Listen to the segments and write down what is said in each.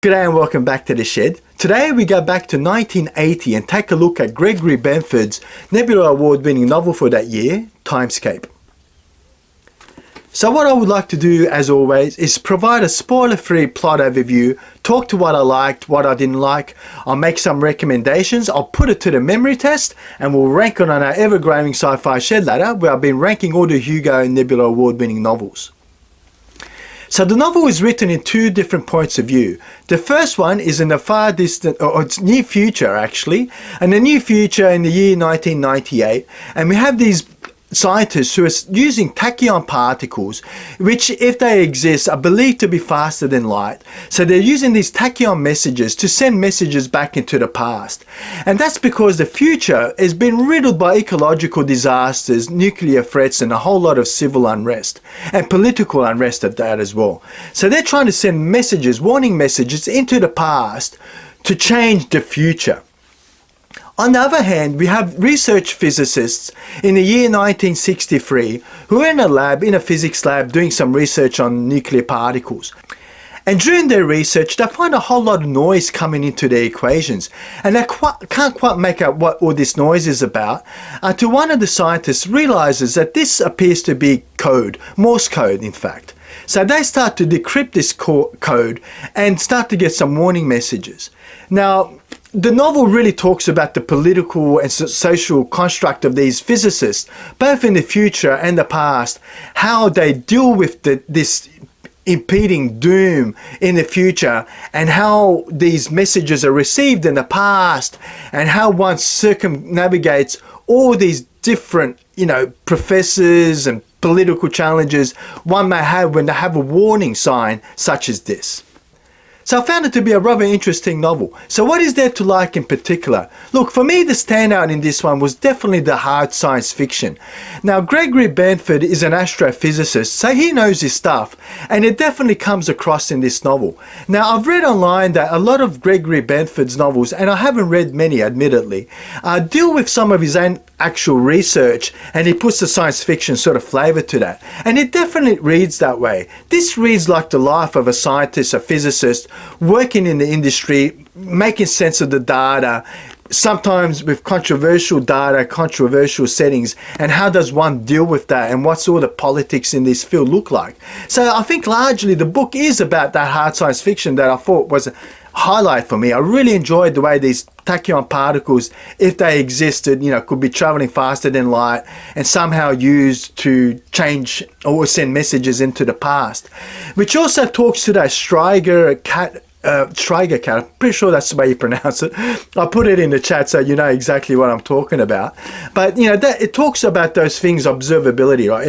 G'day and welcome back to The Shed. Today we go back to 1980 and take a look at Gregory Benford's Nebula Award winning novel for that year, Timescape. So what I would like to do, as always, is provide a spoiler-free plot overview, talk to what I liked, what I didn't like, I'll make some recommendations, I'll put it to the memory test, and we'll rank it on our ever-growing sci-fi shed ladder where I've been ranking all the Hugo and Nebula Award winning novels. So the novel is written in two different points of view. The first one is in the far distant, or it's near future actually, and the near future in the year 1998, and we have these scientists who are using tachyon particles, which, if they exist, are believed to be faster than light. So they're using these tachyon messages to send messages back into the past. And that's because the future has been riddled by ecological disasters, nuclear threats, and a whole lot of civil unrest, and political unrest at that as well. So they're trying to send messages, warning messages, into the past to change the future. On the other hand, we have research physicists in the year 1963 who are in a lab, in a physics lab, doing some research on nuclear particles. And during their research, they find a whole lot of noise coming into their equations. And they can't quite make out what all this noise is about until one of the scientists realizes that this appears to be code, Morse code in fact. So they start to decrypt this code and start to get some warning messages. Now, the novel really talks about the political and social construct of these physicists, both in the future and the past, how they deal with this impending doom in the future, and how these messages are received in the past, and how one circumnavigates all these different, professors and political challenges one may have when they have a warning sign such as this. So I found it to be a rather interesting novel. So what is there to like in particular? Look, for me the standout in this one was definitely the hard science fiction. Now Gregory Benford is an astrophysicist, so he knows his stuff, and it definitely comes across in this novel. Now I've read online that a lot of Gregory Benford's novels, and I haven't read many admittedly, deal with some of his own actual research, and he puts the science fiction sort of flavour to that. And it definitely reads that way. This reads like the life of a scientist, a physicist, working in the industry, making sense of the data, sometimes with controversial data, controversial settings, and how does one deal with that, and what's all the politics in this field look like. So I think largely the book is about that hard science fiction that I thought was a highlight for me. I really enjoyed the way these tachyon particles, if they existed, could be traveling faster than light and somehow used to change or send messages into the past. Which also talks to that Striger cat, I'm pretty sure that's the way you pronounce it. I'll put it in the chat so you know exactly what I'm talking about. But that it talks about those things, observability, right?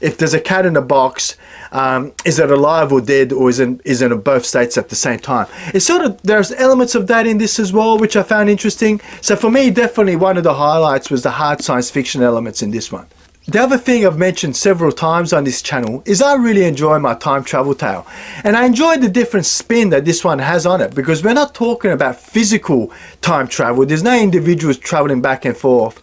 If there's a cat in a box, is it alive or dead, or is it in both states at the same time? It's there's elements of that in this as well, which I found interesting. So for me, definitely one of the highlights was the hard science fiction elements in this one. The other thing I've mentioned several times on this channel is I really enjoy my time travel tale, and I enjoy the different spin that this one has on it, because we're not talking about physical time travel. There's no individuals traveling back and forth,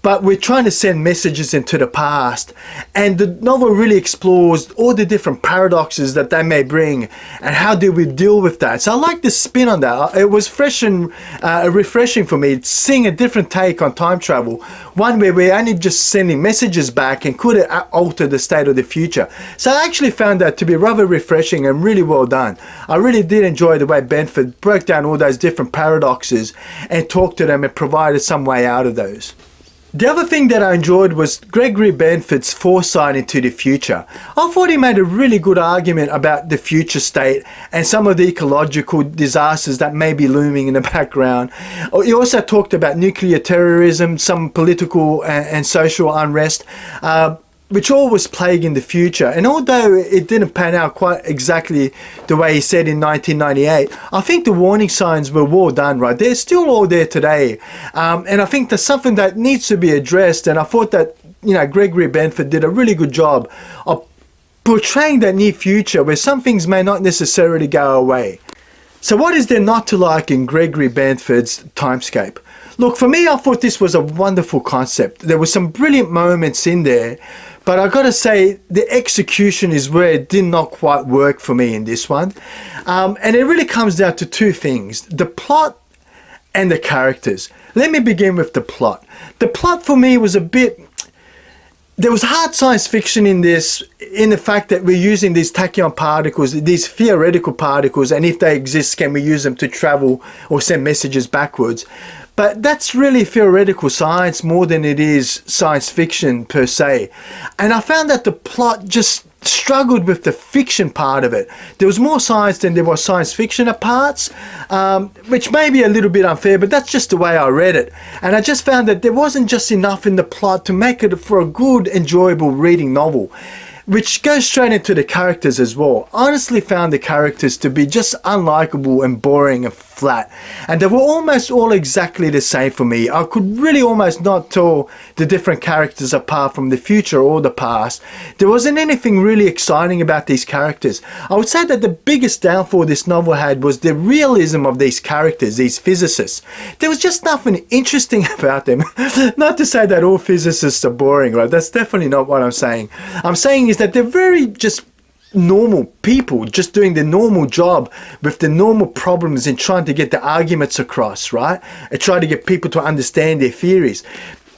but we're trying to send messages into the past, and the novel really explores all the different paradoxes that they may bring and how do we deal with that. So I like the spin on that. It was fresh and refreshing for me, seeing a different take on time travel, one where we're only just sending messages back and could it alter the state of the future. So I actually found that to be rather refreshing and really well done. I really did enjoy the way Benford broke down all those different paradoxes and talked to them and provided some way out of those. The other thing that I enjoyed was Gregory Benford's foresight into the future. I thought he made a really good argument about the future state and some of the ecological disasters that may be looming in the background. He also talked about nuclear terrorism, some political and social unrest, which all was plaguing the future. And although it didn't pan out quite exactly the way he said in 1998, I think the warning signs were well done, right? They're still all there today. And I think that's something that needs to be addressed. And I thought that, Gregory Benford did a really good job of portraying that near future where some things may not necessarily go away. So what is there not to like in Gregory Benford's Timescape? Look, for me, I thought this was a wonderful concept. There were some brilliant moments in there, but I got to say the execution is where it did not quite work for me in this one. And it really comes down to two things: the plot and the characters. Let me begin with the plot. The plot for me was a bit... There was hard science fiction in this, in the fact that we're using these tachyon particles, these theoretical particles, and if they exist, can we use them to travel or send messages backwards? But that's really theoretical science more than it is science fiction per se. And I found that the plot just struggled with the fiction part of it. There was more science than there was science fiction at parts, which may be a little bit unfair, but that's just the way I read it. And I just found that there wasn't just enough in the plot to make it for a good, enjoyable reading novel, which goes straight into the characters as well. I honestly found the characters to be just unlikable and boring and flat, and they were almost all exactly the same for me. I could really almost not tell the different characters apart from the future or the past. There wasn't anything really exciting about these characters. I would say that the biggest downfall this novel had was the realism of these characters, these physicists. There was just nothing interesting about them. Not to say that all physicists are boring, right? That's definitely not what I'm saying. I'm saying is that they're very just normal people, just doing the normal job with the normal problems and trying to get the arguments across, right? And try to get people to understand their theories.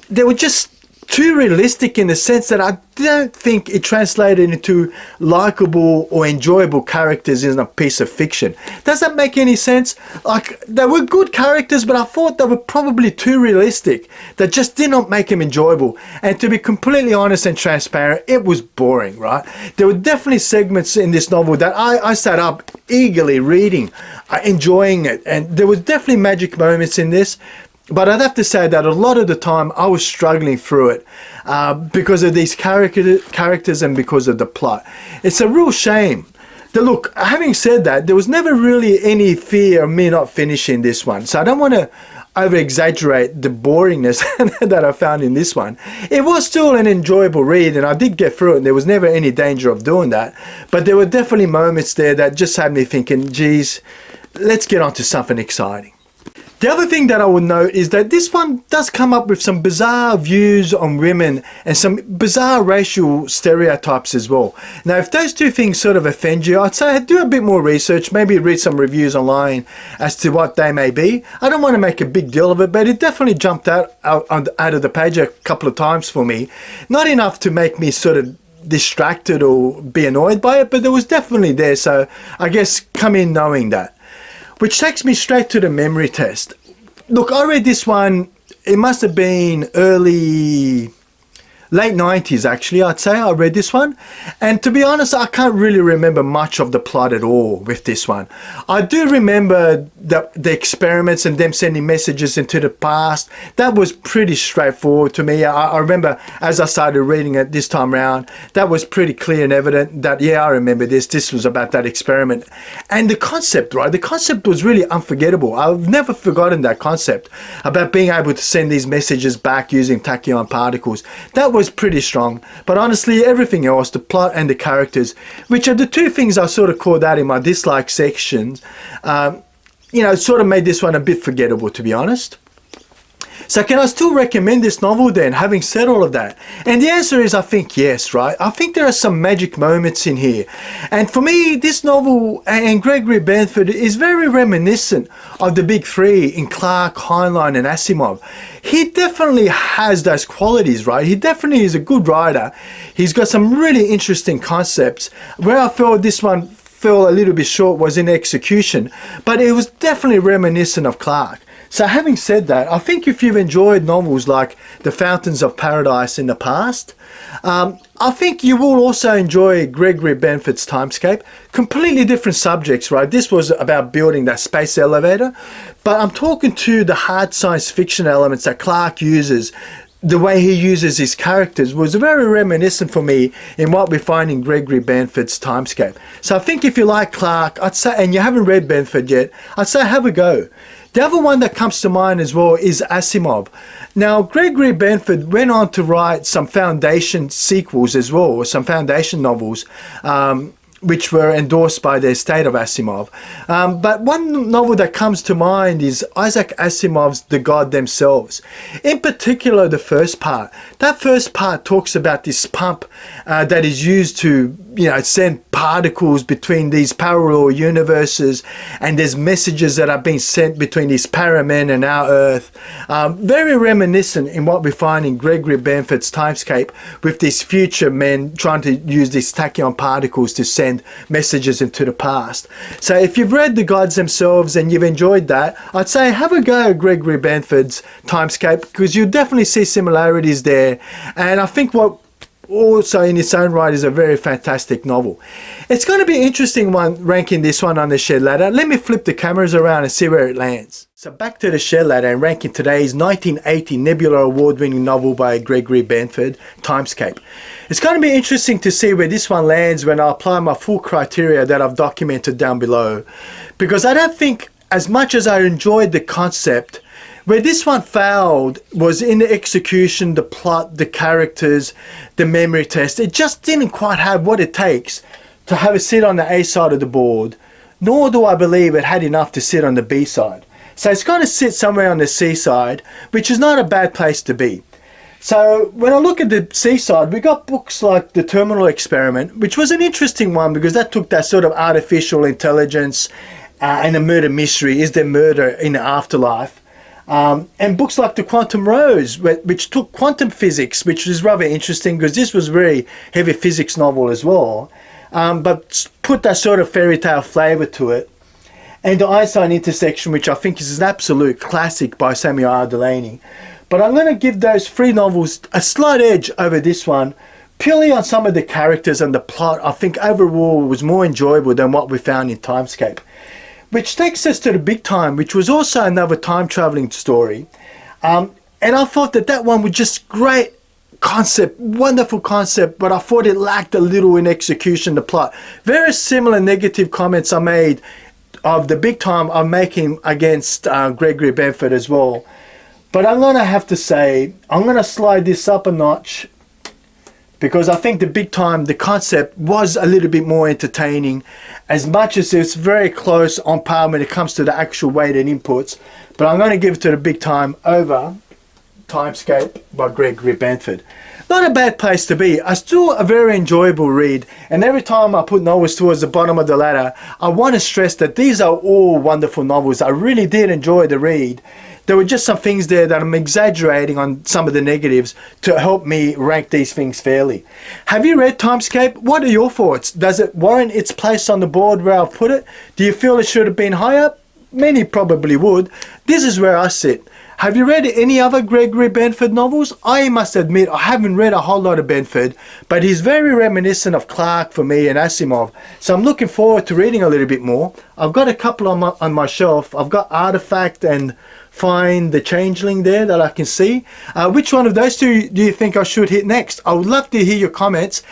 They were just too realistic in the sense that I don't think it translated into likable or enjoyable characters in a piece of fiction. Does that make any sense? Like, they were good characters, but I thought they were probably too realistic. That just did not make them enjoyable. And to be completely honest and transparent, it was boring, right? There were definitely segments in this novel that I sat up eagerly reading, enjoying it. And there was definitely magic moments in this. But I'd have to say that a lot of the time I was struggling through it because of these characters and because of the plot. It's a real shame. Look, having said that, there was never really any fear of me not finishing this one. So I don't want to over-exaggerate the boringness that I found in this one. It was still an enjoyable read and I did get through it and there was never any danger of doing that. But there were definitely moments there that just had me thinking, geez, let's get on to something exciting. The other thing that I would note is that this one does come up with some bizarre views on women and some bizarre racial stereotypes as well. Now, if those two things sort of offend you, I'd say do a bit more research, maybe read some reviews online as to what they may be. I don't want to make a big deal of it, but it definitely jumped out of the page a couple of times for me. Not enough to make me sort of distracted or be annoyed by it, but it was definitely there, so I guess come in knowing that. Which takes me straight to the memory test. Look, I read this one, it must have been late 90s actually, I'd say I read this one. And to be honest, I can't really remember much of the plot at all with this one. I do remember the experiments and them sending messages into the past. That was pretty straightforward to me. I remember as I started reading it this time around, that was pretty clear and evident that, yeah, I remember this. This was about that experiment. And the concept, right? The concept was really unforgettable. I've never forgotten that concept about being able to send these messages back using tachyon particles. That was pretty strong, but honestly everything else, the plot and the characters, which are the two things I sort of called out in my dislike sections, sort of made this one a bit forgettable, to be honest. So can I still recommend this novel then, having said all of that? And the answer is I think yes, right? I think there are some magic moments in here. And for me, this novel and Gregory Benford is very reminiscent of the big three in Clarke, Heinlein and Asimov. He definitely has those qualities, right? He definitely is a good writer. He's got some really interesting concepts. Where I felt this one fell a little bit short was in execution, but it was definitely reminiscent of Clarke. So having said that, I think if you've enjoyed novels like The Fountains of Paradise in the past, I think you will also enjoy Gregory Benford's Timescape. Completely different subjects, right? This was about building that space elevator, but I'm talking to the hard science fiction elements that Clarke uses. The way he uses his characters was very reminiscent for me in what we find in Gregory Benford's Timescape. So I think if you like Clarke, I'd say, and you haven't read Benford yet, I'd say have a go. The other one that comes to mind as well is Asimov. Now, Gregory Benford went on to write some Foundation sequels as well, or some Foundation novels, which were endorsed by the estate of Asimov. But one novel that comes to mind is Isaac Asimov's The God Themselves. In particular, the first part. That first part talks about this pump that is used to, send particles between these parallel universes, and there's messages that are being sent between these paramen and our Earth. Very reminiscent in what we find in Gregory Benford's Timescape, with these future men trying to use these tachyon particles to send messages into the past. So if you've read The Gods Themselves and you've enjoyed that, I'd say have a go at Gregory Benford's Timescape, because you'll definitely see similarities there. And I think what also in its own right is a very fantastic novel. It's going to be interesting ranking this one on the shed ladder. Let me flip the cameras around and see where it lands. So back to the shed ladder and ranking today's 1980 Nebula Award winning novel by Gregory Benford, Timescape. It's going to be interesting to see where this one lands when I apply my full criteria that I've documented down below, because I don't think, as much as I enjoyed the concept, where this one failed was in the execution, the plot, the characters, the memory test. It just didn't quite have what it takes to have it sit on the A side of the board, nor do I believe it had enough to sit on the B side. So it's going to sit somewhere on the C side, which is not a bad place to be. So when I look at the C side, we got books like The Terminal Experiment, which was an interesting one because that took that sort of artificial intelligence and a murder mystery. Is there murder in the afterlife? And books like The Quantum Rose, which took quantum physics, which was rather interesting because this was a very heavy physics novel as well, but put that sort of fairy tale flavour to it. And The Einstein Intersection, which I think is an absolute classic by Samuel R. Delany. But I'm going to give those three novels a slight edge over this one, purely on some of the characters and the plot. I think overall was more enjoyable than what we found in Timescape. Which takes us to The Big Time, which was also another time-traveling story. And I thought that one was just great concept, wonderful concept, but I thought it lacked a little in execution, the plot. Very similar negative comments I made of The Big Time I'm making against Gregory Benford as well. But I'm going to have to say, I'm going to slide this up a notch, because I think The Big Time, the concept was a little bit more entertaining, as much as it's very close on par when it comes to the actual weighted inputs. But I'm going to give it to The Big Time over Timescape by Gregory Benford. Not a bad place to be. Still a very enjoyable read, and every time I put novels towards the bottom of the ladder, I want to stress that these are all wonderful novels. I really did enjoy the read. There were just some things there that I'm exaggerating on some of the negatives to help me rank these things fairly. Have you read Timescape? What are your thoughts? Does it warrant its place on the board where I've put it? Do you feel it should have been higher? Many probably would. This is where I sit. Have you read any other Gregory Benford novels? I must admit I haven't read a whole lot of Benford, but he's very reminiscent of Clarke for me and Asimov. So I'm looking forward to reading a little bit more. I've got a couple on my shelf. I've got Artifact and Find the Changeling there that I can see. Which one of those two do you think I should hit next? I would love to hear your comments.